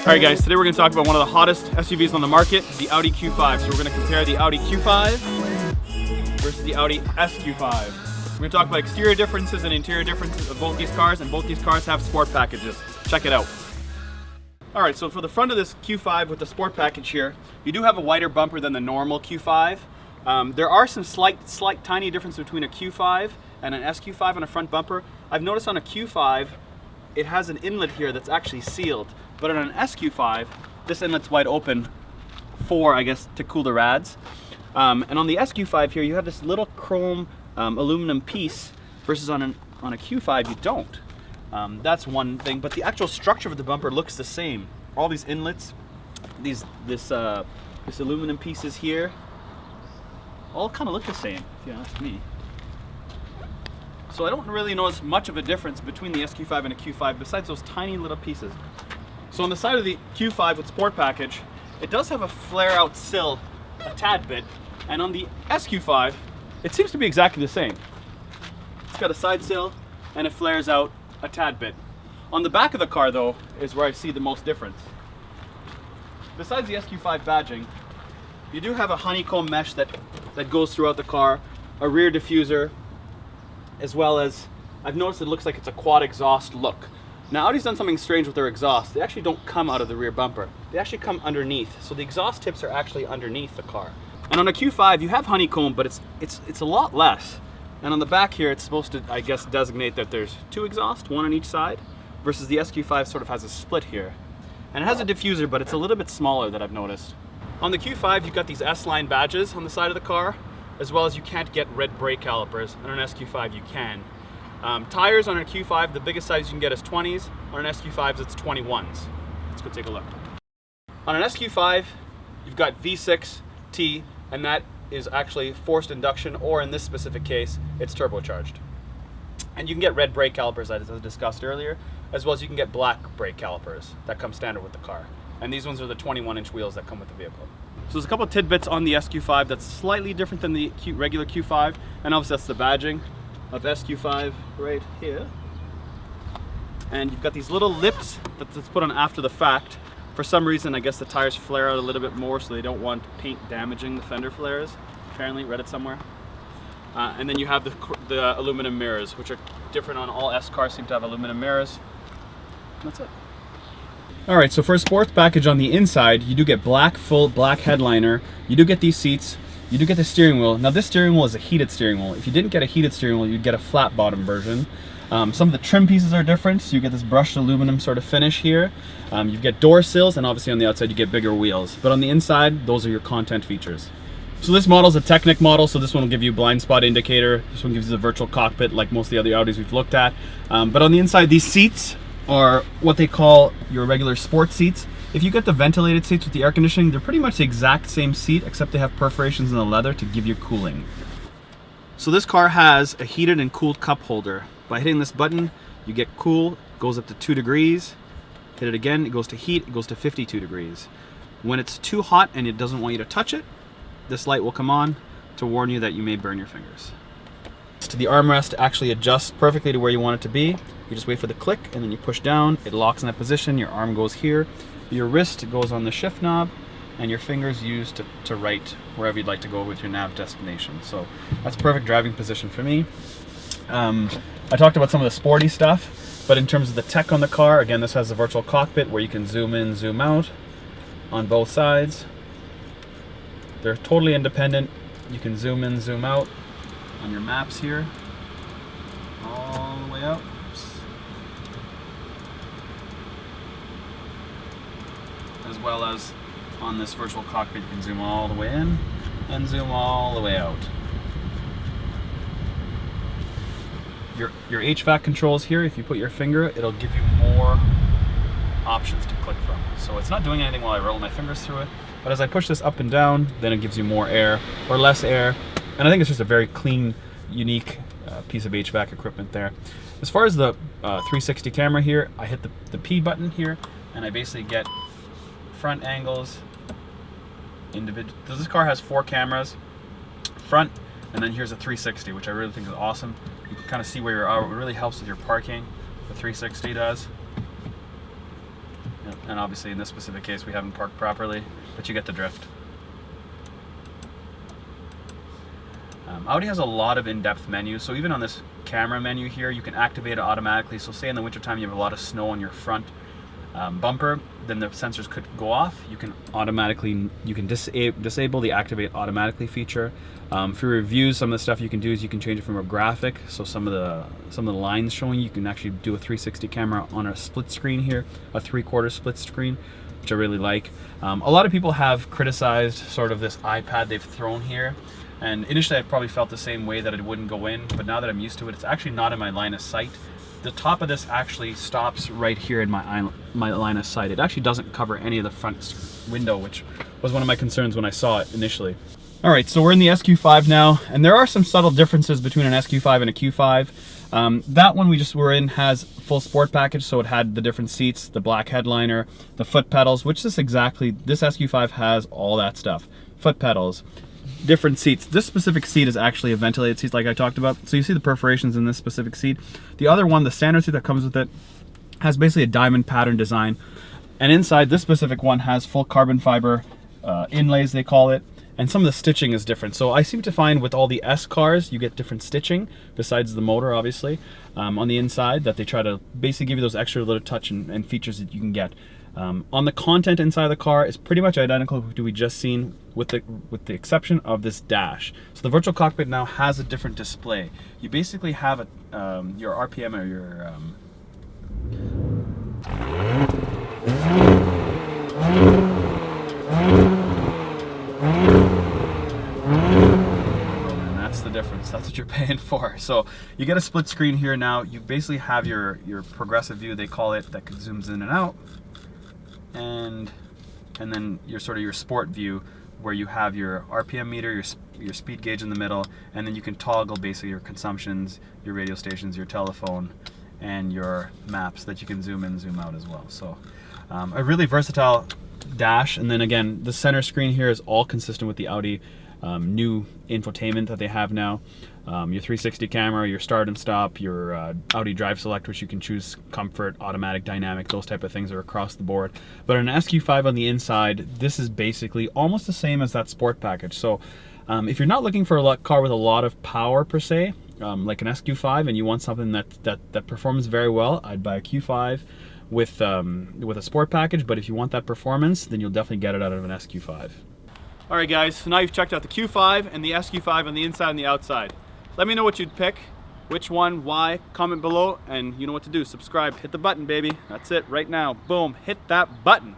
Alright guys, today we're going to talk about one of the hottest SUVs on the market, the Audi Q5. So we're going to compare the Audi Q5 versus the Audi SQ5. We're going to talk about exterior differences and interior differences of both these cars, and both these cars have sport packages. Check it out. Alright, so for the front of this Q5 with the sport package here, you do have a wider bumper than the normal Q5. There are some slight tiny difference between a Q5 and an SQ5 on a front bumper. I've noticed on a Q5, it has an inlet here that's actually sealed. But on an SQ5, this inlet's wide open for, I guess, to cool the rads. And on the SQ5 here, you have this little chrome aluminum piece, versus on a Q5 you don't. That's one thing, but the actual structure of the bumper looks the same. All these inlets, this aluminum pieces here, all kind of look the same, if you ask me. So I don't really notice much of a difference between the SQ5 and a Q5 besides those tiny little pieces. So on the side of the Q5 with sport package, it does have a flare out sill a tad bit, and on the SQ5, it seems to be exactly the same. It's got a side sill and it flares out a tad bit. On the back of the car though, is where I see the most difference. Besides the SQ5 badging, you do have a honeycomb mesh that goes throughout the car, a rear diffuser, as well as, I've noticed it looks like it's a quad exhaust look. Now Audi's done something strange with their exhaust. They actually don't come out of the rear bumper. They actually come underneath. So the exhaust tips are actually underneath the car. And on a Q5 you have honeycomb, but it's a lot less. And on the back here it's supposed to, I guess, designate that there's two exhausts, one on each side, versus the SQ5 sort of has a split here. And it has a diffuser, but it's a little bit smaller that I've noticed. On the Q5 you've got these S-line badges on the side of the car, as well as you can't get red brake calipers. On an SQ5 you can. Tires on a Q5, the biggest size you can get is 20s. On an SQ5s, it's 21s. Let's go take a look. On an SQ5, you've got V6T, and that is actually forced induction, or in this specific case, it's turbocharged. And you can get red brake calipers, as I discussed earlier, as well as you can get black brake calipers that come standard with the car. And these ones are the 21-inch wheels that come with the vehicle. So there's a couple of tidbits on the SQ5 that's slightly different than the regular Q5, and obviously that's the badging of SQ5 right here. And you've got these little lips that's put on after the fact. For some reason, I guess the tires flare out a little bit more, so they don't want paint damaging the fender flares. Apparently, read it somewhere. And then you have the aluminum mirrors, which are different on all S cars, seem to have aluminum mirrors. That's it. Alright, so for a sports package on the inside, you do get full black headliner. You do get these seats. You do get the steering wheel. Now this steering wheel is a heated steering wheel. If you didn't get a heated steering wheel, you'd get a flat bottom version. Some of the trim pieces are different, so you get this brushed aluminum sort of finish here. You get door sills, and obviously on the outside you get bigger wheels. But on the inside, those are your content features. So this model is a Technic model, so this one will give you a blind spot indicator. This one gives you the virtual cockpit like most of the other Audis we've looked at. But on the inside, these seats are what they call your regular sports seats. If you get the ventilated seats with the air conditioning, they're pretty much the exact same seat, except they have perforations in the leather to give you cooling. So this car has a heated and cooled cup holder. By hitting this button, you get cool, it goes up to 2 degrees. Hit it again, it goes to heat, it goes to 52 degrees. When it's too hot and it doesn't want you to touch it, this light will come on to warn you that you may burn your fingers. To the armrest actually adjusts perfectly to where you want it to be. You just wait for the click and then you push down, it locks in that position, your arm goes here. Your wrist goes on the shift knob, and your fingers used to write wherever you'd like to go with your nav destination. So that's perfect driving position for me. I talked about some of the sporty stuff, but in terms of the tech on the car, again, this has a virtual cockpit where you can zoom in, zoom out on both sides. They're totally independent. You can zoom in, zoom out on your maps here, all the way out. As well as on this virtual cockpit, you can zoom all the way in and zoom all the way out. Your HVAC controls here, if you put your finger, it'll give you more options to click from. So it's not doing anything while I roll my fingers through it, but as I push this up and down, then it gives you more air or less air. And I think it's just a very clean, unique piece of HVAC equipment there. As far as the 360 camera here, I hit the P button here, and I basically get front angles, individual. This car has 4 cameras, front, and then here's a 360, which I really think is awesome. You can kind of see where you are. It really helps with your parking. The 360 does. Yep. And obviously in this specific case we haven't parked properly, but you get the drift. Audi has a lot of in-depth menus, so even on this camera menu here, you can activate it automatically. So say in the wintertime you have a lot of snow on your front bumper, then the sensors could go off. You can automatically, disable the activate automatically feature. For reviews, some of the stuff you can do is you can change it from a graphic. So some of the lines showing, you can actually do a 360 camera on a split screen here, a 3/4 split screen, which I really like. A lot of people have criticized sort of this iPad they've thrown here. And initially I probably felt the same way, that it wouldn't go in, but now that I'm used to it, it's actually not in my line of sight. The top of this actually stops right here in my line of sight. It actually doesn't cover any of the front window, which was one of my concerns when I saw it initially. All right, so we're in the SQ5 now, and there are some subtle differences between an SQ5 and a Q5. That one we just were in has full sport package, so it had the different seats, the black headliner, the foot pedals, which this SQ5 has all that stuff. Foot pedals, different seats. This specific seat is actually a ventilated seat like I talked about. So you see the perforations in this specific seat. The other one, the standard seat that comes with it, has basically a diamond pattern design. And inside this specific one has full carbon fiber inlays, they call it. And some of the stitching is different. So I seem to find with all the S cars, you get different stitching, besides the motor, obviously, on the inside, that they try to basically give you those extra little touch and features that you can get. On the content inside of the car is pretty much identical to what we just seen, with the exception of this dash. So the virtual cockpit now has a different display. You basically have your RPM or your and that's the difference. That's what you're paying for. So you get a split screen here now. You basically have your progressive view, they call it, that zooms in and out. And then your sort of your sport view, where you have your RPM meter, your speed gauge in the middle, and then you can toggle basically your consumptions, your radio stations, your telephone, and your maps that you can zoom in, zoom out as well. So a really versatile dash. And then again, the center screen here is all consistent with the Audi new infotainment that they have now. Your 360 camera, your start and stop, your Audi Drive Select, which you can choose comfort, automatic, dynamic, those type of things are across the board. But an SQ5 on the inside, this is basically almost the same as that sport package. So if you're not looking for a car with a lot of power per se, like an SQ5, and you want something that performs very well, I'd buy a Q5 with a sport package. But if you want that performance, then you'll definitely get it out of an SQ5. All right guys, so now you've checked out the Q5 and the SQ5 on the inside and the outside. Let me know what you'd pick, which one, why, comment below, and you know what to do. Subscribe, hit the button, baby. That's it, right now. Boom, hit that button.